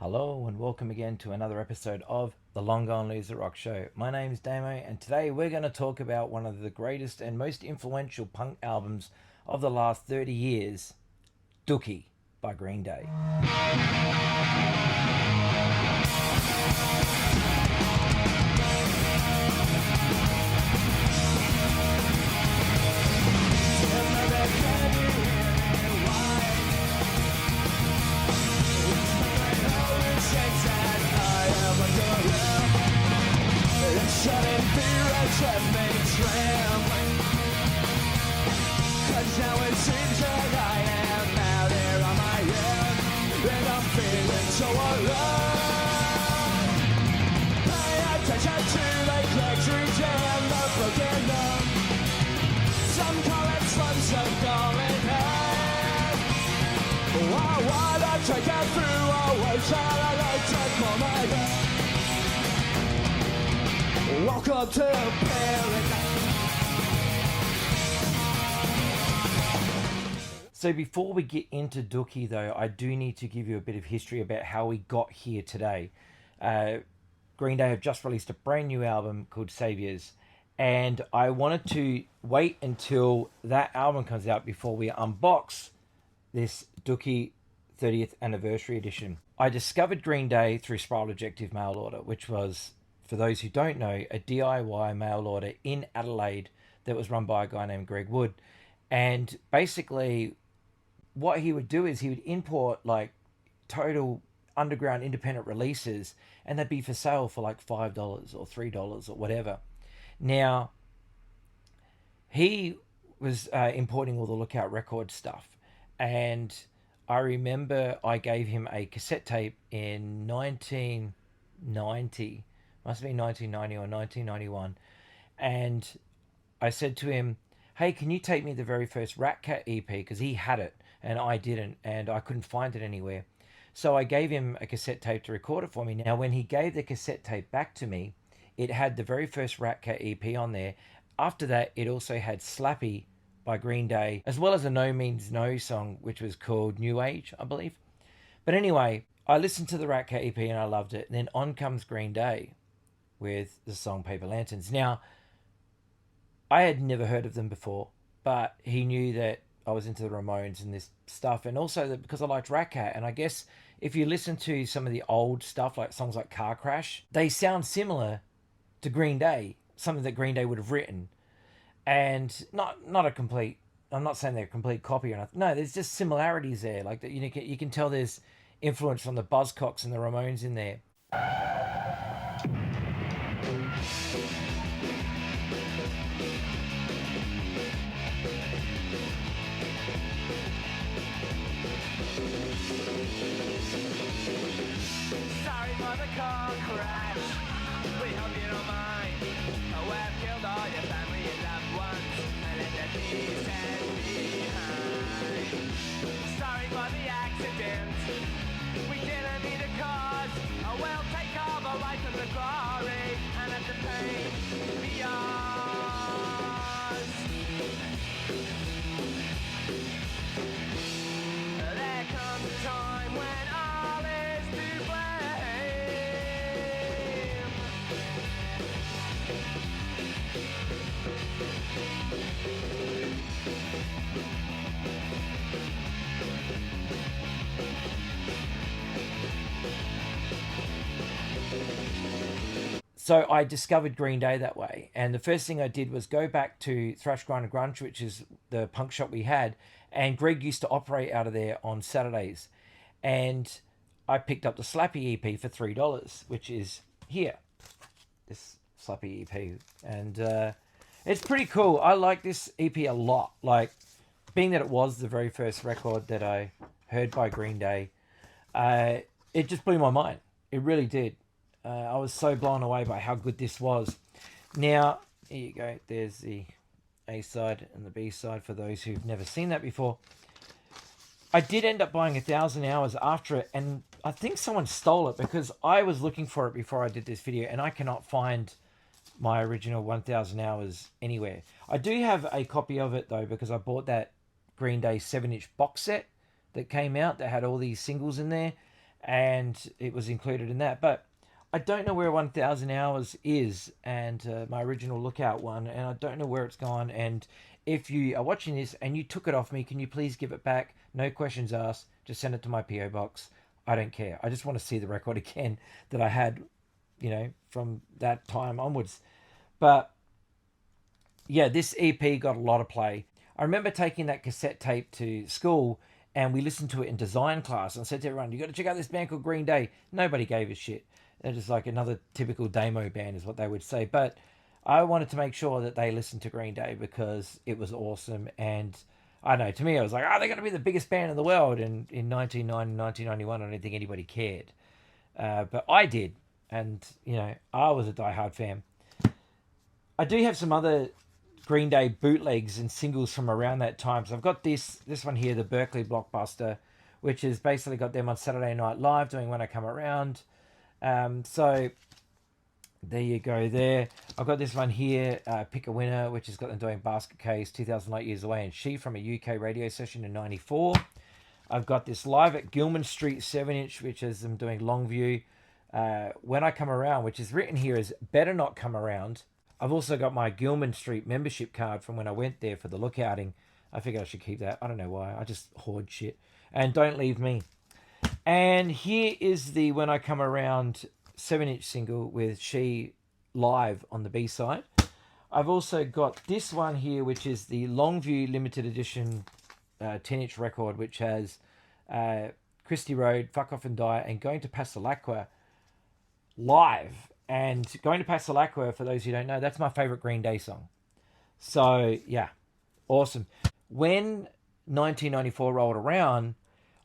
Hello and welcome again to another episode of the Long Gone Loser Rock Show. My name is Damo and today we're going to talk about one of the greatest and most influential punk albums of the last 30 years, Dookie by Green Day. Shutting fear and trembling tramp. Cause now it seems that I am out here on my own, and I'm feeling so alone. Pay attention to the luxuries and the broken love. Some call it slums, some call it hell. I wanna take it through all ways that I like to call my head. Welcome to paradise. So before we get into Dookie though, I do need to give you a bit of history about how we got here today. Green Day have just released a brand new album called Saviors, and I wanted to wait until that album comes out before we unbox this Dookie 30th anniversary edition. I discovered Green Day through Spiral Objective Mail Order, which was, for those who don't know, a DIY mail order in Adelaide that was run by a guy named Greg Wood. And basically what he would do is he would import like total underground independent releases, and they'd be for sale for like $5 or $3 or whatever. Now, he was importing all the Lookout Record stuff, and I remember I gave him a cassette tape in 1990. Must have been 1990 or 1991. And I said to him, hey, can you take me the very first Rat Cat EP? Because he had it and I didn't, and I couldn't find it anywhere. So I gave him a cassette tape to record it for me. Now, when he gave the cassette tape back to me, it had the very first Rat Cat EP on there. After that, it also had Slappy by Green Day, as well as a No Means No song, which was called New Age, I believe. But anyway, I listened to the Rat Cat EP and I loved it. And then on comes Green Day with the song Paper Lanterns. Now, I had never heard of them before, but he knew that I was into the Ramones and this stuff, and also that because I liked Rat Cat. And I guess if you listen to some of the old stuff, like songs like Car Crash, they sound similar to Green Day, something that Green Day would have written. And not a complete, I'm not saying they're a complete copy or nothing. No, there's just similarities there. Like that, you can tell there's influence from the Buzzcocks and the Ramones in there. Sorry for the car crash. We hope you don't mind. We've killed all your family and loved ones and left their pieces behind. Sorry for the accident. We didn't mean to cause. We'll take all the light from the glory and let the pain be yours. There comes a time when all is to blame. So I discovered Green Day that way. And the first thing I did was go back to Thrash Grind and Grunge, which is the punk shop we had. And Greg used to operate out of there on Saturdays. And I picked up the Slappy EP for $3, which is here. This Slappy EP. And it's pretty cool. I like this EP a lot. Like, being that it was the very first record that I heard by Green Day, it just blew my mind. It really did. I was so blown away by how good this was. Now, here you go. There's the A side and the B side for those who've never seen that before. I did end up buying 1,000 Hours after it, and I think someone stole it because I was looking for it before I did this video, and I cannot find my original 1,000 Hours anywhere. I do have a copy of it though, because I bought that Green Day 7-inch box set that came out that had all these singles in there. and it was included in that. But I don't know where 1000 Hours is, and my original Lookout one, and I don't know where it's gone. And if you are watching this and you took it off me, can you please give it back? No questions asked. Just send it to my PO box. I don't care. I just want to see the record again that I had, from that time onwards. But yeah, this EP got a lot of play. I remember taking that cassette tape to school and we listened to it in design class and said to everyone, "You got to check out this band called Green Day." Nobody gave a shit. They're just like another typical demo band, is what they would say. But I wanted to make sure that they listened to Green Day because it was awesome. And I don't know, to me, I was like, they're going to be the biggest band in the world. And in 1990, 1991, I don't think anybody cared. But I did. And, I was a diehard fan. I do have some other Green Day bootlegs and singles from around that time. So I've got this one here, the Berkeley Blockbuster, which has basically got them on Saturday Night Live doing When I Come Around. So there you go there. I've got this one here, Pick a Winner, which has got them doing Basket Case, 2000 Light Years Away, and She from a UK radio session in 94. I've got this Live at Gilman Street 7-inch, which is them doing Longview. When I Come Around, which is written here as Better Not Come Around. I've also got my Gilman Street membership card from when I went there for the lookouting. I figured I should keep that. I don't know why. I just hoard shit. And Don't Leave Me. And here is the When I Come Around 7-inch single with She live on the B-side. I've also got this one here, which is the Longview limited edition 10-inch record, which has Christy Road, Fuck Off and Die, and Going to Passalaqua live. And Going to Passalaqua, for those who don't know, that's my favorite Green Day song. So, yeah, awesome. When 1994 rolled around,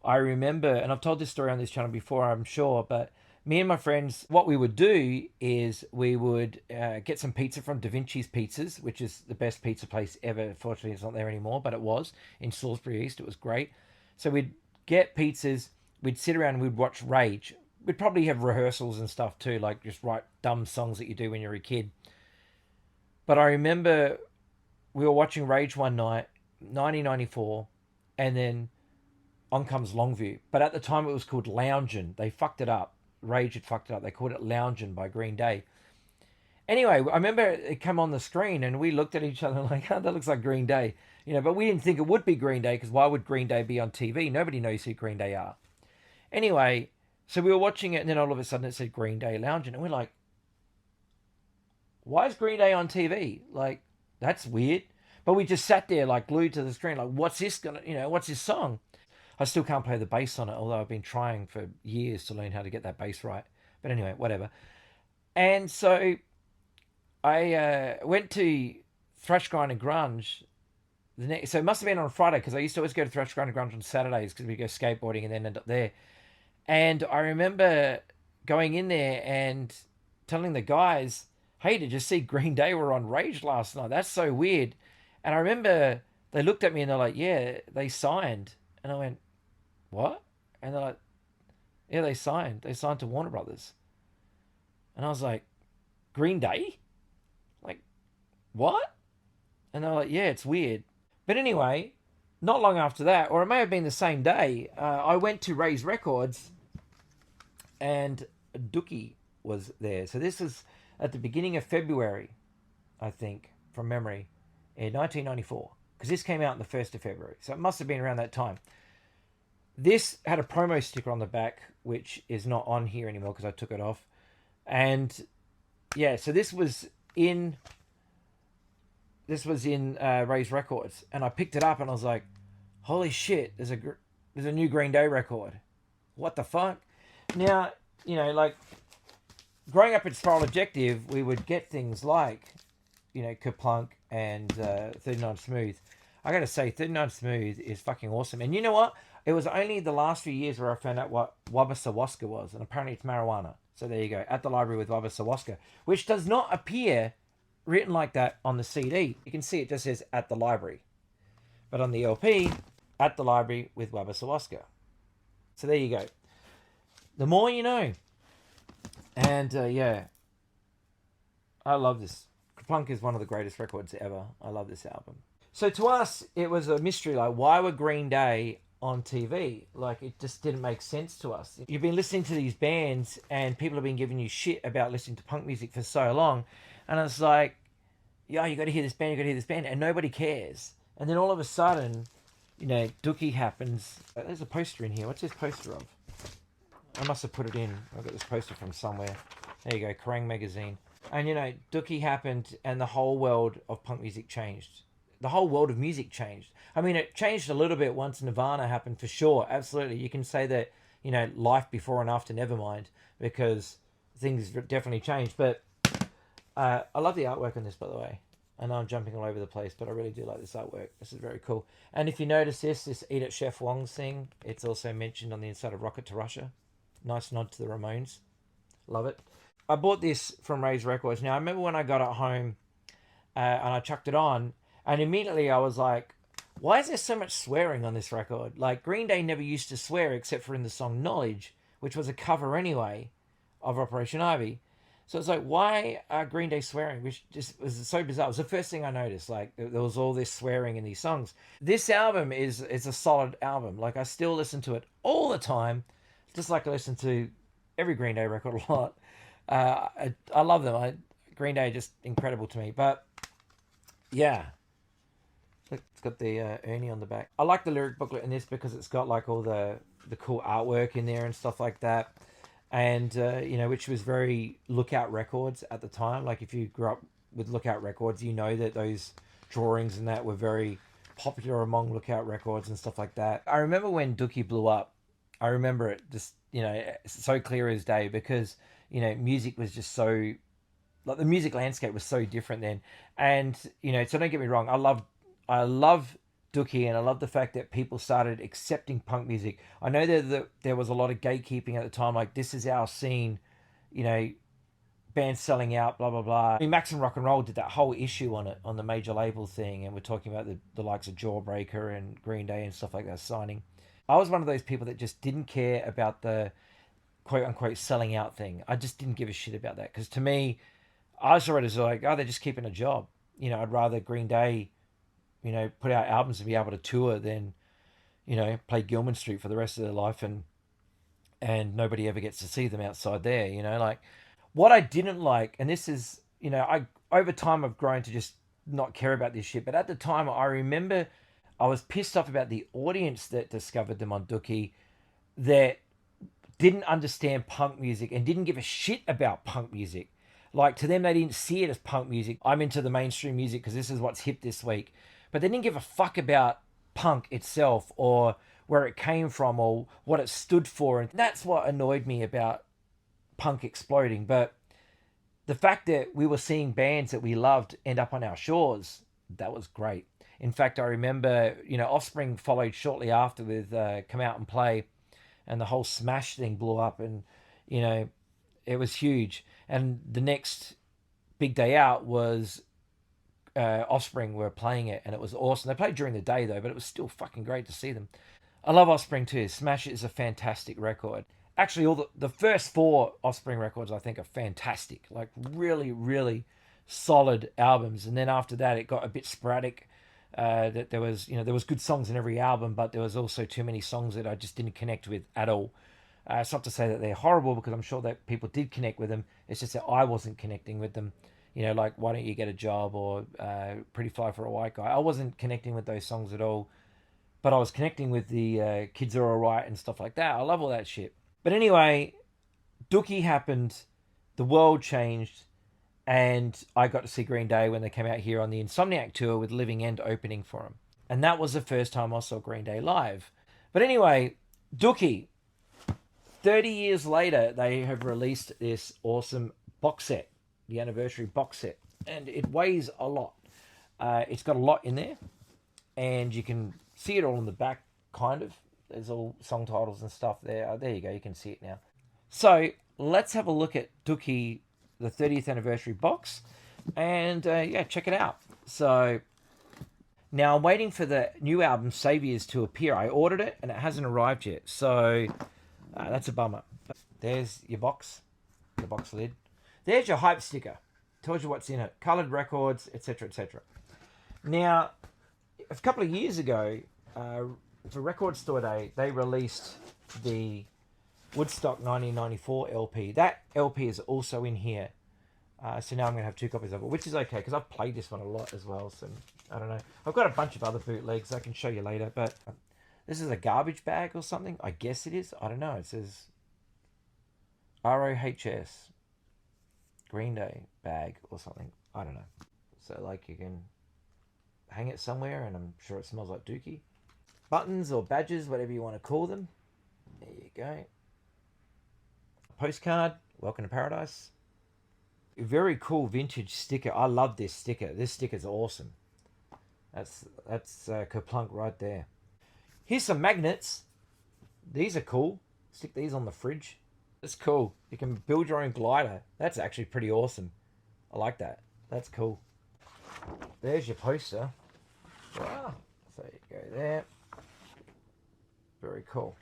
I remember, and I've told this story on this channel before, I'm sure, but me and my friends, what we would do is we would get some pizza from Da Vinci's Pizzas, which is the best pizza place ever. Fortunately, it's not there anymore, but it was in Salisbury East. It was great. So we'd get pizzas, we'd sit around and we'd watch Rage. We'd probably have rehearsals and stuff too, like just write dumb songs that you do when you're a kid. But I remember we were watching Rage one night, 1994, and then on comes Longview. But at the time it was called Loungin'. They fucked it up. Rage had fucked it up. They called it Loungin' by Green Day. Anyway, I remember it come on the screen and we looked at each other like, that looks like Green Day. But we didn't think it would be Green Day because why would Green Day be on TV? Nobody knows who Green Day are. Anyway, so we were watching it and then all of a sudden it said Green Day Loungin'. And we're like, why is Green Day on TV? Like, that's weird. But we just sat there like glued to the screen like, what's this what's this song? I still can't play the bass on it, although I've been trying for years to learn how to get that bass right. But anyway, whatever. And so I went to Thrash Grind and Grunge. So it must have been on Friday because I used to always go to Thrash Grind and Grunge on Saturdays because we go skateboarding and then end up there. And I remember going in there and telling the guys, "Hey, did you see Green Day were on Rage last night? That's so weird." And I remember they looked at me and they're like, "Yeah, they signed." And I went, "What?" And they're like, "Yeah, they signed. They signed to Warner Brothers." And I was like, "Green Day? Like, what?" And they're like, "Yeah, it's weird." But anyway, not long after that, or it may have been the same day, I went to Ray's Records and Dookie was there. So this is at the beginning of February, I think, from memory, in 1994. Because this came out on the 1st of February. So it must have been around that time. This had a promo sticker on the back, which is not on here anymore because I took it off. And yeah, so this was in Ray's Records. And I picked it up and I was like, holy shit, there's a new Green Day record. What the fuck? Now, like growing up at Spiral Objective, we would get things like, Kerplunk and 39 Smooth. I gotta say, 39 Smooth is fucking awesome. And you know what? It was only the last few years where I found out what Wabba Sawaska was, and apparently it's marijuana. So there you go, At the Library with Wabba Sawaska, which does not appear written like that on the CD. You can see it just says At the Library. But on the LP, At the Library with Wabba Sawaska. So there you go. The more you know. And yeah, I love this. Plunk is one of the greatest records ever. I love this album. So to us, it was a mystery. Like, why were Green Day on TV. Like, it just didn't make sense to us. You've been listening to these bands and people have been giving you shit about listening to punk music for so long. And it's like, yeah, you got to hear this band, you got to hear this band, and nobody cares. And then all of a sudden, Dookie happens. There's a poster in here. What's this poster of? I must have put it in. I got this poster from somewhere. There you go, Kerrang magazine. And Dookie happened, and the whole world of punk music changed. The whole world of music changed. I mean, it changed a little bit once Nirvana happened, for sure. Absolutely, you can say that. Life before and after Nevermind, because things definitely changed. But I love the artwork on this, by the way. I know I'm jumping all over the place, but I really do like this artwork. This is very cool. And if you notice this Eat It Chef Wong's thing, it's also mentioned on the inside of Rocket to Russia. Nice nod to the Ramones. Love it. I bought this from Ray's Records. Now, I remember when I got it home and I chucked it on, and immediately I was like, why is there so much swearing on this record? Like, Green Day never used to swear except for in the song Knowledge, which was a cover anyway of Operation Ivy. So it's like, why are Green Day swearing? Which just was so bizarre. It was the first thing I noticed. Like, there was all this swearing in these songs. This album is a solid album. Like, I still listen to it all the time, just like I listen to every Green Day record a lot. I love them. Green Day are just incredible to me. But yeah, look, it's got the Ernie on the back. I like the lyric booklet in this because it's got like all the cool artwork in there and stuff like that. And which was very Lookout Records at the time. Like, if you grew up with Lookout Records, you know that those drawings and that were very popular among Lookout Records and stuff like that. I remember when Dookie blew up. I remember it just so clear as day, because music was just so, like, the music landscape was so different then. And so don't get me wrong, I love Dookie, and I love the fact that people started accepting punk music. I know that there was a lot of gatekeeping at the time, like, this is our scene, bands selling out, blah blah blah. I mean, Max and Rock and Roll did that whole issue on it, on the major label thing, and we're talking about the likes of Jawbreaker and Green Day and stuff like that signing. I was one of those people that just didn't care about the quote unquote selling out thing. I just didn't give a shit about that, because to me, I saw it as like, oh, they're just keeping a job. I'd rather Green Day put out albums and be able to tour than, play Gilman Street for the rest of their life and nobody ever gets to see them outside there, like, what I didn't like, and this is, over time I've grown to just not care about this shit, but at the time I remember I was pissed off about the audience that discovered them on Dookie, that didn't understand punk music and didn't give a shit about punk music. Like, to them, they didn't see it as punk music. I'm into the mainstream music because this is what's hip this week. But they didn't give a fuck about punk itself, or where it came from, or what it stood for. And that's what annoyed me about punk exploding. But the fact that we were seeing bands that we loved end up on our shores, that was great. In fact, I remember, Offspring followed shortly after with Come Out and Play, and the whole Smash thing blew up, and, it was huge. And the next big day out was Offspring were playing it, and it was awesome. They played during the day though, but it was still fucking great to see them. I love Offspring too. Smash is a fantastic record. Actually, all the first 4 Offspring records I think are fantastic. Like, really, really solid albums. And then after that, it got a bit sporadic. That there was good songs in every album, but there was also too many songs that I just didn't connect with at all. It's not to say that they're horrible, because I'm sure that people did connect with them. It's just that I wasn't connecting with them. Like, Why Don't You Get a Job, or Pretty Fly for a White Guy. I wasn't connecting with those songs at all, but I was connecting with the Kids Are Alright and stuff like that. I love all that shit. But anyway, Dookie happened, the world changed, and I got to see Green Day when they came out here on the Insomniac tour with Living End opening for them. And that was the first time I saw Green Day live. But anyway, Dookie, 30 years later, they have released this awesome box set, the anniversary box set, and it weighs a lot. It's got a lot in there, and you can see it all in the back, kind of. There's all song titles and stuff there. There you go, you can see it now. So let's have a look at Dookie, the 30th anniversary box, and check it out. So now I'm waiting for the new album Saviors to appear. I ordered it and it hasn't arrived yet, so that's a bummer. But there's your box, the box lid. There's your hype sticker. Tells you what's in it. Coloured records, etc., etc. Now, a couple of years ago, For Record Store Day, they released the Woodstock 1994 LP. That LP is also in here. So now I'm going to have 2 copies of it, which is okay because I've played this one a lot as well. So I don't know. I've got a bunch of other bootlegs I can show you later, but this is a garbage bag or something. I guess it is. I don't know. It says ROHS Green Day bag or something. I don't know. So like you can hang it somewhere, and I'm sure it smells like Dookie. Buttons or badges, whatever you want to call them. There you go. Postcard. Welcome to Paradise. Very cool vintage sticker. I love this sticker. This sticker's awesome. That's Kerplunk right there. Here's some magnets. These are cool. Stick these on the fridge. That's cool. You can build your own glider. That's actually pretty awesome. I like that. That's cool. There's your poster. Wow. So you go there. Very cool.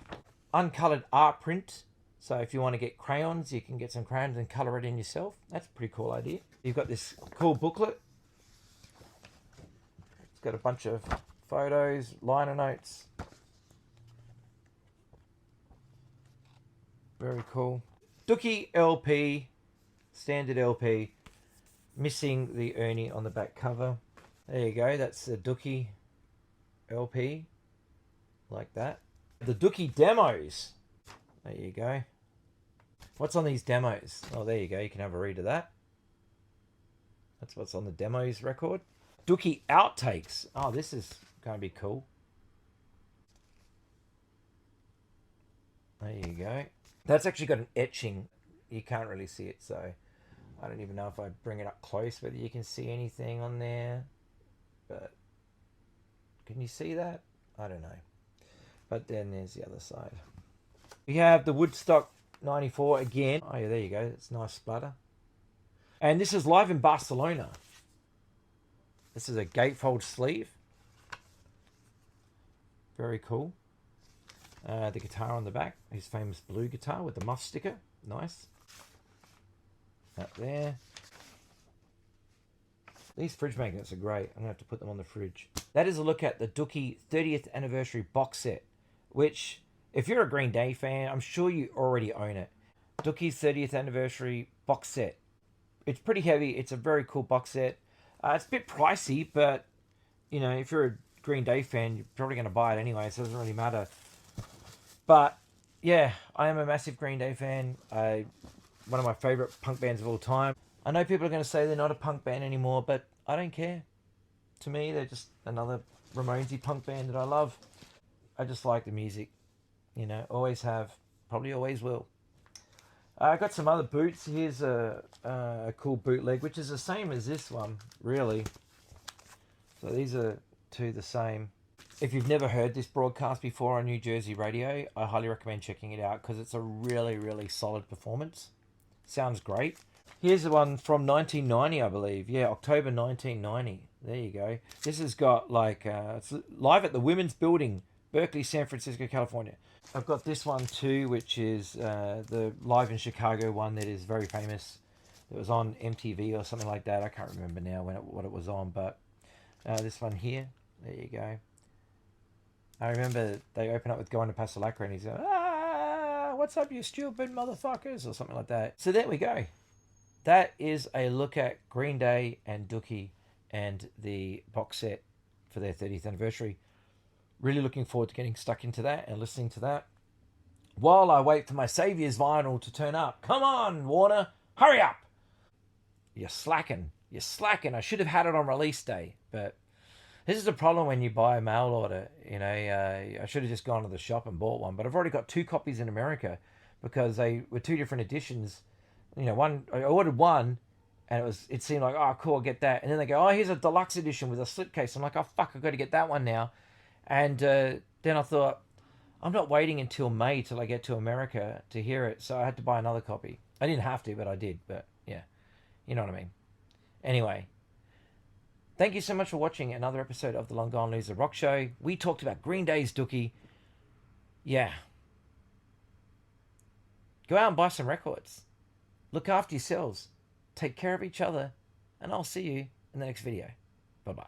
Uncolored art print. So if you want to get crayons, you can get some crayons and color it in yourself. That's a pretty cool idea. You've got this cool booklet. It's got a bunch of photos, liner notes. Very cool. Dookie LP, standard LP. Missing the Ernie on the back cover. There you go. That's the Dookie LP. Like that. The Dookie demos. There you go. What's on these demos? Oh, there you go. You can have a read of that. That's what's on the demos record. Dookie outtakes. Oh, this is going to be cool. There you go. That's actually got an etching. You can't really see it, so I don't even know if I bring it up close whether you can see anything on there. But can you see that? I don't know. But then there's the other side. We have the Woodstock 94 again. Oh yeah, there you go. It's nice splatter. And this is live in Barcelona. This is a gatefold sleeve. Very cool. The guitar on the back. His famous blue guitar with the muff sticker. Nice. That there. These fridge magnets are great. I'm going to have to put them on the fridge. That is a look at the Dookie 30th anniversary box set, which, if you're a Green Day fan, I'm sure you already own it. Dookie's 30th anniversary box set. It's pretty heavy. It's a very cool box set. It's a bit pricey, but, you know, if you're a Green Day fan, you're probably going to buy it anyway, so it doesn't really matter. But, yeah, I am a massive Green Day fan. One of my favourite punk bands of all time. I know people are going to say they're not a punk band anymore, but I don't care. To me, they're just another Ramonesy punk band that I love. I just like the music. You know, always have. Probably always will. I got some other boots. Here's a cool bootleg, which is the same as this one, really. So these are two the same. If you've never heard this broadcast before on New Jersey radio, I highly recommend checking it out because it's a really, really solid performance. Sounds great. Here's the one from 1990, I believe. Yeah, October 1990. There you go. This has got like, it's live at the Women's Building, Berkeley, San Francisco, California. I've got this one too, which is the Live in Chicago one that is very famous. It was on MTV or something like that. I can't remember now what it was on, but this one here. There you go. I remember they open up with Going to Pasalacra and he's like, ah, what's up, you stupid motherfuckers, or something like that. So there we go. That is a look at Green Day and Dookie and the box set for their 30th anniversary. Really looking forward to getting stuck into that and listening to that while I wait for my Saviour's vinyl to turn up. Come on, Warner, hurry up! You're slacking. You're slacking. I should have had it on release day, but this is the problem when you buy a mail order. You know, I should have just gone to the shop and bought one, but I've already got 2 copies in America because they were 2 different editions. You know, one I ordered one, and it seemed like, oh cool, I'll get that, and then they go, oh, here's a deluxe edition with a slipcase. I'm like, oh fuck, I've got to get that one now. And then I thought, I'm not waiting until May till I get to America to hear it, so I had to buy another copy. I didn't have to, but I did. But yeah, you know what I mean. Anyway, thank you so much for watching another episode of the Long Gone Loser Rock Show. We talked about Green Day's Dookie. Yeah. Go out and buy some records. Look after yourselves. Take care of each other. And I'll see you in the next video. Bye-bye.